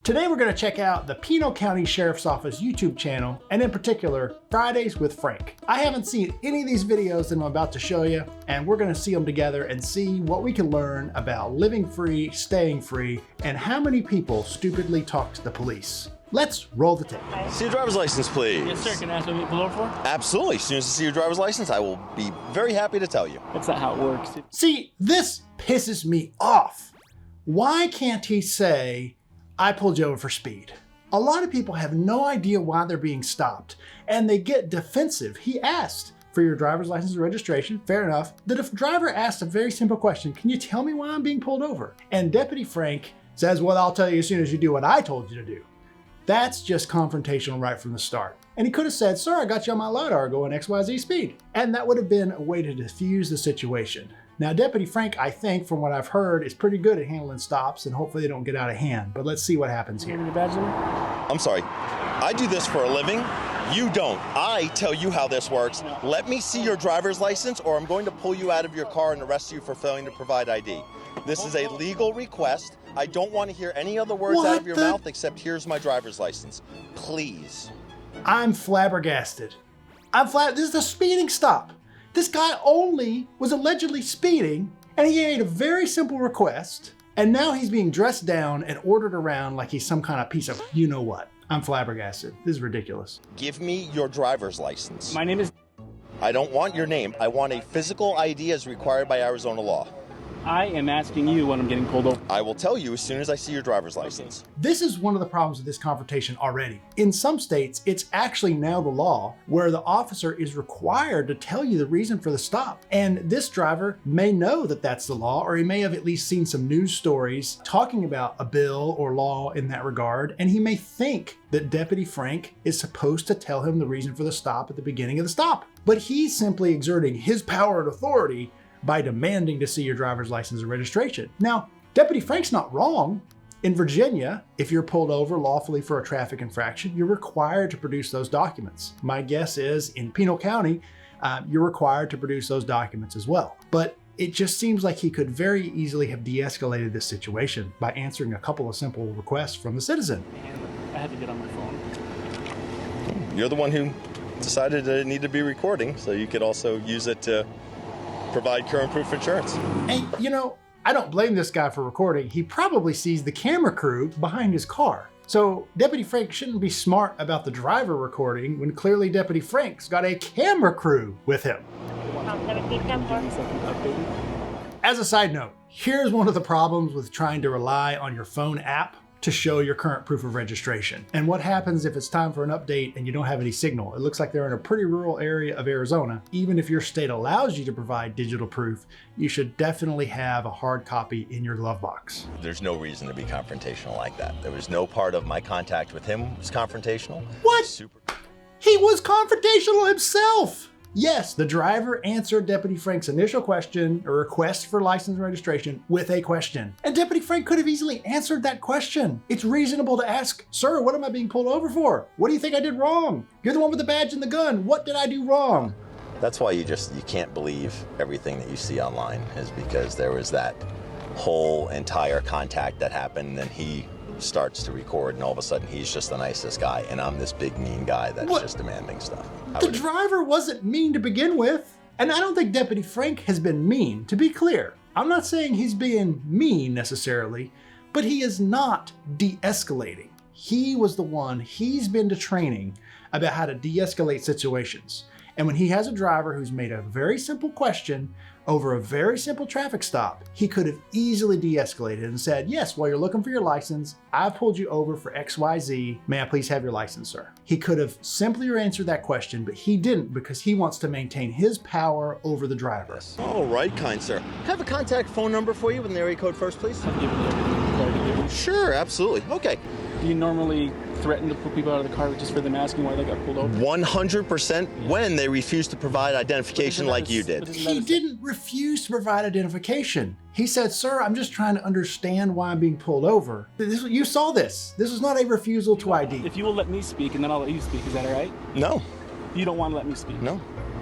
Today we're going to check out the Pinal County Sheriff's Office YouTube channel, and in particular, Fridays with Frank. I haven't seen any of these videos that I'm about to show you, and we're going to see them together and see what we can learn about living free, staying free, and how many people stupidly talk to the police. Let's roll the tape. See your driver's license, please. Yes, sir. Can I ask what you pull over for? Absolutely. As soon as I see your driver's license, I will be very happy to tell you. That's not how it works. See, this pisses me off. Why can't he say, I pulled you over for speed? A lot of people have no idea why they're being stopped, and they get defensive. He asked for your driver's license and registration, fair enough. The driver asked a very simple question, can you tell me why I'm being pulled over? And Deputy Frank says, well, I'll tell you as soon as you do what I told you to do. That's just confrontational right from the start. And he could have said, sir, I got you on my LiDAR going XYZ speed. And that would have been a way to diffuse the situation. Now, Deputy Frank, I think, from what I've heard, is pretty good at handling stops, and hopefully they don't get out of hand. But let's see what happens here. I'm sorry. I do this for a living. You don't. I tell you how this works. Let me see your driver's license, or I'm going to pull you out of your car and arrest you for failing to provide ID. This is a legal request. I don't want to hear any other words out of your mouth except here's my driver's license. Please. I'm flabbergasted. This is a speeding stop. This guy only was allegedly speeding, and he made a very simple request, and now he's being dressed down and ordered around like he's some kind of piece of you-know-what. I'm flabbergasted. This is ridiculous. Give me your driver's license. My name is... I don't want your name. I want a physical ID as required by Arizona law. I am asking you when I'm getting pulled over. I will tell you as soon as I see your driver's license. This is one of the problems with this confrontation already. In some states, it's actually now the law where the officer is required to tell you the reason for the stop. And this driver may know that that's the law, or he may have at least seen some news stories talking about a bill or law in that regard, and he may think that Deputy Frank is supposed to tell him the reason for the stop at the beginning of the stop. But he's simply exerting his power and authority by demanding to see your driver's license and registration. Now, Deputy Frank's not wrong. In Virginia, if you're pulled over lawfully for a traffic infraction, you're required to produce those documents. My guess is in Pinal County, you're required to produce those documents as well. But it just seems like he could very easily have de-escalated this situation by answering a couple of simple requests from the citizen. I had to get on my phone. You're the one who decided it needed to be recording, so you could also use it to provide current proof of insurance. And you know, I don't blame this guy for recording. He probably sees the camera crew behind his car. So Deputy Frank shouldn't be smart about the driver recording when clearly Deputy Frank's got a camera crew with him. As a side note, here's one of the problems with trying to rely on your phone app to show your current proof of registration. And what happens if it's time for an update and you don't have any signal? It looks like they're in a pretty rural area of Arizona. Even if your state allows you to provide digital proof, you should definitely have a hard copy in your glove box. There's no reason to be confrontational like that. There was no part of my contact with him was confrontational. What? He was confrontational himself. Yes, the driver answered Deputy Frank's initial question, a request for license and registration, with a question. And Deputy Frank could have easily answered that question. It's reasonable to ask, sir, what am I being pulled over for? What do you think I did wrong? You're the one with the badge and the gun. What did I do wrong? That's why you can't believe everything that you see online, is because there was that whole entire contact that happened, and then he starts to record, and all of a sudden he's just the nicest guy, and I'm this big mean guy that's just demanding stuff. The driver wasn't mean to begin with, and I don't think Deputy Frank has been mean, to be clear. I'm not saying he's being mean necessarily, but he is not de-escalating. He was the one, he's been to training about how to de-escalate situations. And when he has a driver who's made a very simple question over a very simple traffic stop, he could have easily de-escalated and said, yes, while you're looking for your license, I've pulled you over for XYZ. May I please have your license, sir? He could have simply answered that question, but he didn't, because he wants to maintain his power over the driver. All right, kind sir. Can I have a contact phone number for you with an area code first, please? I'll give you Sure, absolutely. Okay. Do you normally threaten to put people out of the car just for them asking why they got pulled over? 100% when they refuse to provide identification like you did. He didn't refuse to provide identification. He said, sir, I'm just trying to understand why I'm being pulled over. You saw this. This is not a refusal to ID. If you will let me speak, and then I'll let you speak, is that all right? No. You don't want to let me speak? No.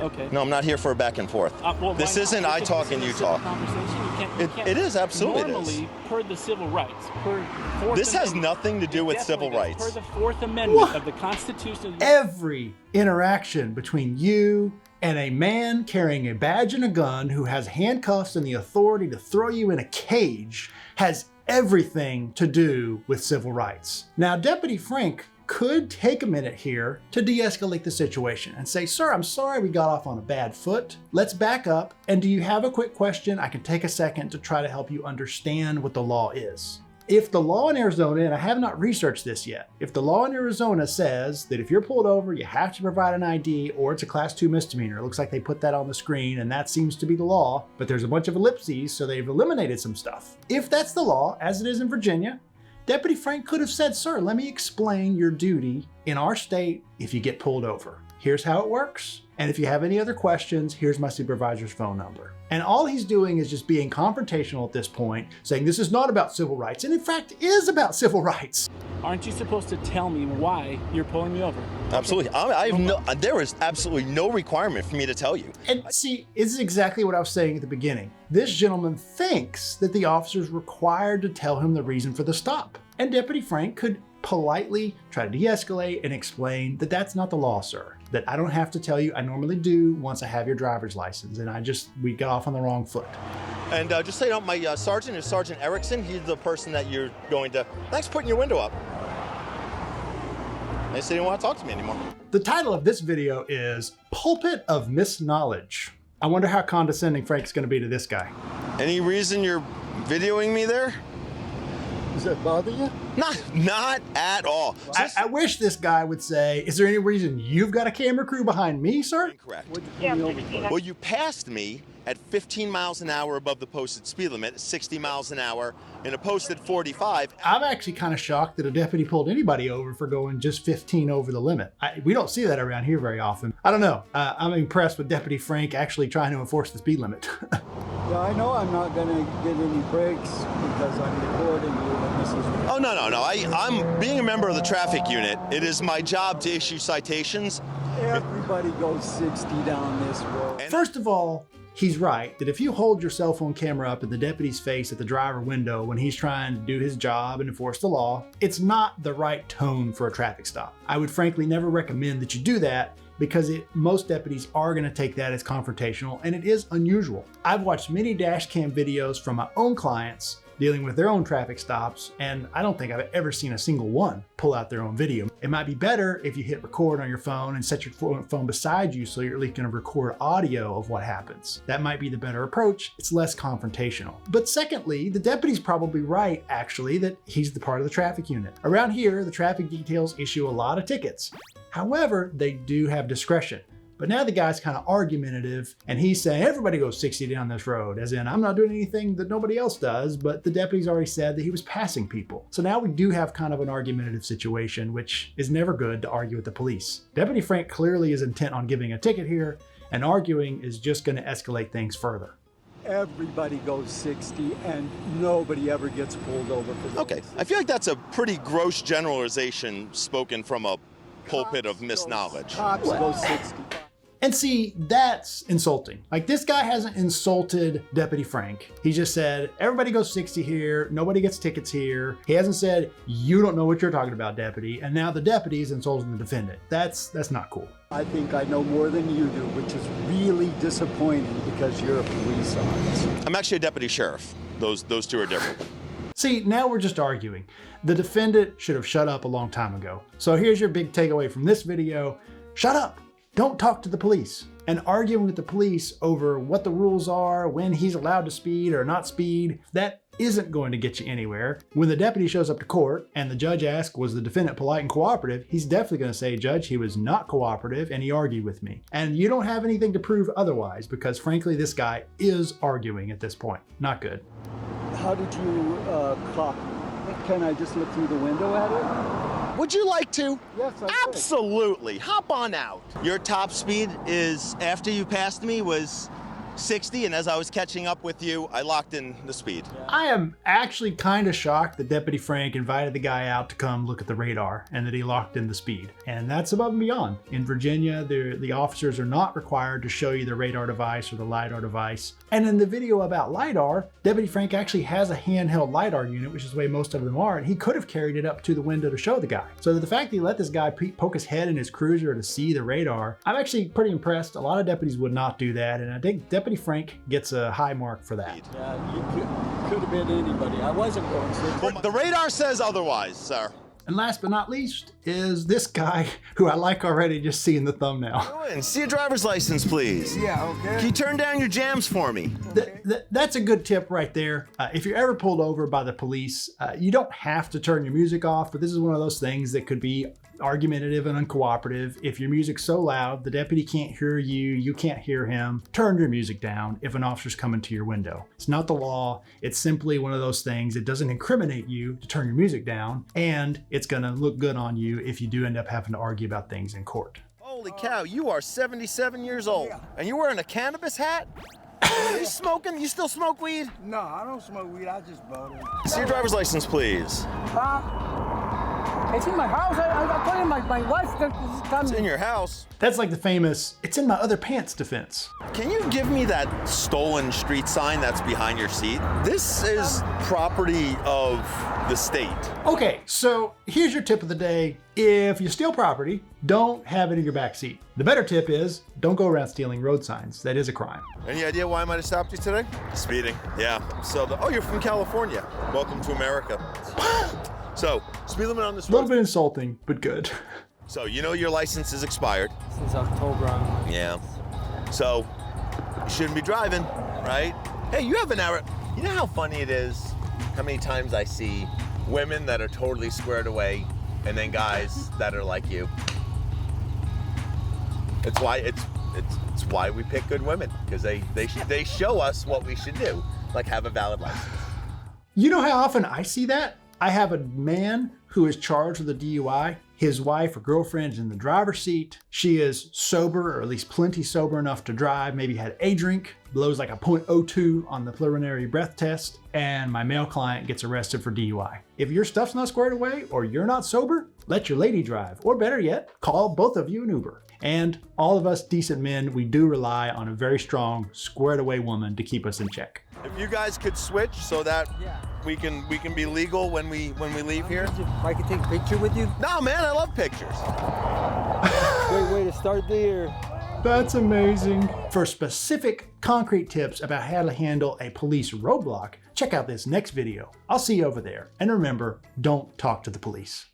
Okay. No, I'm not here for a back and forth. Well, This why isn't not? I If talk it's and a you civil talk. Conversation, you can't, It is, absolutely it is. Normally, per the civil rights, per Fourth This has Amendment, nothing to do it with civil definitely does. rights. Per the Fourth Amendment of the Constitution of the Every interaction between you and a man carrying a badge and a gun who has handcuffs and the authority to throw you in a cage has everything to do with civil rights. Now, Deputy Frank could take a minute here to de-escalate the situation and say, sir, I'm sorry we got off on a bad foot. Let's back up. And do you have a quick question? I can take a second to try to help you understand what the law is. If the law in Arizona, and I have not researched this yet, if the law in Arizona says that if you're pulled over, you have to provide an ID or it's a class 2 misdemeanor. It looks like they put that on the screen and that seems to be the law, but there's a bunch of ellipses, so they've eliminated some stuff. If that's the law, as it is in Virginia, Deputy Frank could have said, sir, let me explain your duty in our state if you get pulled over. Here's how it works. And if you have any other questions, here's my supervisor's phone number. And all he's doing is just being confrontational at this point, saying this is not about civil rights, and in fact is about civil rights. Aren't you supposed to tell me why you're pulling me over? Absolutely. There is absolutely no requirement for me to tell you. And see, this is exactly what I was saying at the beginning. This gentleman thinks that the officer's required to tell him the reason for the stop. And Deputy Frank could politely try to de-escalate and explain that that's not the law, sir. That I don't have to tell you, I normally do once I have your driver's license, and we got off on the wrong foot. And just so you know, my sergeant is Sergeant Erickson. He's the person that you're going to... Thanks for putting your window up. They say they don't want to talk to me anymore. The title of this video is Pulpit of Misknowledge. I wonder how condescending Frank's going to be to this guy. Any reason you're videoing me there? Does that bother you? Not at all. I wish this guy would say, is there any reason you've got a camera crew behind me, sir? Incorrect. What'd you pull me over for? Well, you passed me at 15 miles an hour above the posted speed limit, 60 miles an hour in a posted 45. I'm actually kind of shocked that a deputy pulled anybody over for going just 15 over the limit. We don't see that around here very often. I don't know. I'm impressed with Deputy Frank actually trying to enforce the speed limit. Yeah, I know I'm not going to get any breaks because I'm recording you and this is... Oh, no. I'm being a member of the traffic unit. It is my job to issue citations. Everybody goes 60 down this road. First of all, he's right that if you hold your cell phone camera up in the deputy's face at the driver window when he's trying to do his job and enforce the law, it's not the right tone for a traffic stop. I would frankly never recommend that you do that because most deputies are going to take that as confrontational, and it is unusual. I've watched many dash cam videos from my own clients dealing with their own traffic stops, and I don't think I've ever seen a single one pull out their own video. It might be better if you hit record on your phone and set your phone beside you so you're at least going to record audio of what happens. That might be the better approach. It's less confrontational. But secondly, the deputy's probably right, actually, that he's the part of the traffic unit. Around here, the traffic details issue a lot of tickets. However, they do have discretion. But now the guy's kind of argumentative, and he's saying everybody goes 60 down this road, as in I'm not doing anything that nobody else does, but the deputy's already said that he was passing people. So now we do have kind of an argumentative situation, which is never good to argue with the police. Deputy Frank clearly is intent on giving a ticket here, and arguing is just going to escalate things further. Everybody goes 60 and nobody ever gets pulled over for this. Okay, I feel like that's a pretty gross generalization spoken from a pulpit of misknowledge. Cops go 60. And see, that's insulting. Like, this guy hasn't insulted Deputy Frank. He just said, everybody goes 60 here, nobody gets tickets here. He hasn't said, you don't know what you're talking about, deputy. And now the deputy is insulting the defendant. That's not cool. I think I know more than you do, which is really disappointing because you're a police officer. I'm actually a deputy sheriff. Those two are different. See, now we're just arguing. The defendant should have shut up a long time ago. So here's your big takeaway from this video. Shut up. Don't talk to the police. And arguing with the police over what the rules are, when he's allowed to speed or not speed, that isn't going to get you anywhere. When the deputy shows up to court and the judge asks, was the defendant polite and cooperative? He's definitely going to say, Judge, he was not cooperative and he argued with me. And you don't have anything to prove otherwise because frankly, this guy is arguing at this point. Not good. How did you clock me? Can I just look through the window at it? Would you like to? Yes, I would. Absolutely. Hop on out. Your top speed is, after you passed me, was 60, and as I was catching up with you, I locked in the speed. I am actually kind of shocked that Deputy Frank invited the guy out to come look at the radar and that he locked in the speed. And that's above and beyond. In Virginia, the officers are not required to show you the radar device or the LiDAR device. And in the video about LiDAR, Deputy Frank actually has a handheld LiDAR unit, which is the way most of them are, and he could have carried it up to the window to show the guy. So the fact that he let this guy poke his head in his cruiser to see the radar, I'm actually pretty impressed. A lot of deputies would not do that, and I think Deputy Frank gets a high mark for that. Yeah, you could have been anybody. I wasn't going to. Well, the radar says otherwise, sir. And last but not least is this guy who I like already just seeing the thumbnail. Go in. See a driver's license, please. Yeah, okay. Can you turn down your jams for me? That's a good tip right there. If you're ever pulled over by the police, you don't have to turn your music off, but this is one of those things that could be argumentative and uncooperative. If your music's so loud, the deputy can't hear you, you can't hear him, turn your music down if an officer's coming to your window. It's not the law. It's simply one of those things. It doesn't incriminate you to turn your music down, and it's gonna look good on you if you do end up having to argue about things in court. Holy cow, you are 77 years old, and you're wearing a cannabis hat? Are you smoking? You still smoke weed? No, I don't smoke weed. I just bought it. See your driver's license, please. It's in my house. I told you my wife is It's coming. in your house. That's like the famous, it's in my other pants defense. Can you give me that stolen street sign that's behind your seat? This is property of the state. Okay, so here's your tip of the day. If you steal property, don't have it in your back seat. The better tip is don't go around stealing road signs. That is a crime. Any idea why I might have stopped you today? Speeding. Yeah. So, oh, you're from California. Welcome to America. So, speed limit on this A little road. bit insulting, but good. So, you know your license is expired. Since October. Yeah. So, you shouldn't be driving, right? Hey, you have an hour. You know how funny it is? How many times I see women that are totally squared away, and then guys that are like you. It's why we pick good women, because they show us what we should do, like have a valid license. You know how often I see that? I have a man who is charged with a DUI. His wife or girlfriend is in the driver's seat. She is sober, or at least plenty sober enough to drive, maybe had a drink, blows like a .02 on the preliminary breath test, and my male client gets arrested for DUI. If your stuff's not squared away or you're not sober, let your lady drive. Or better yet, call both of you an Uber. And all of us decent men, we do rely on a very strong, squared away woman to keep us in check. If you guys could switch so that we can be legal when we leave here. I can take a picture with you. No, man, I love pictures. Great way to start the year. That's amazing. For specific, concrete tips about how to handle a police roadblock, check out this next video. I'll see you over there. And remember, don't talk to the police.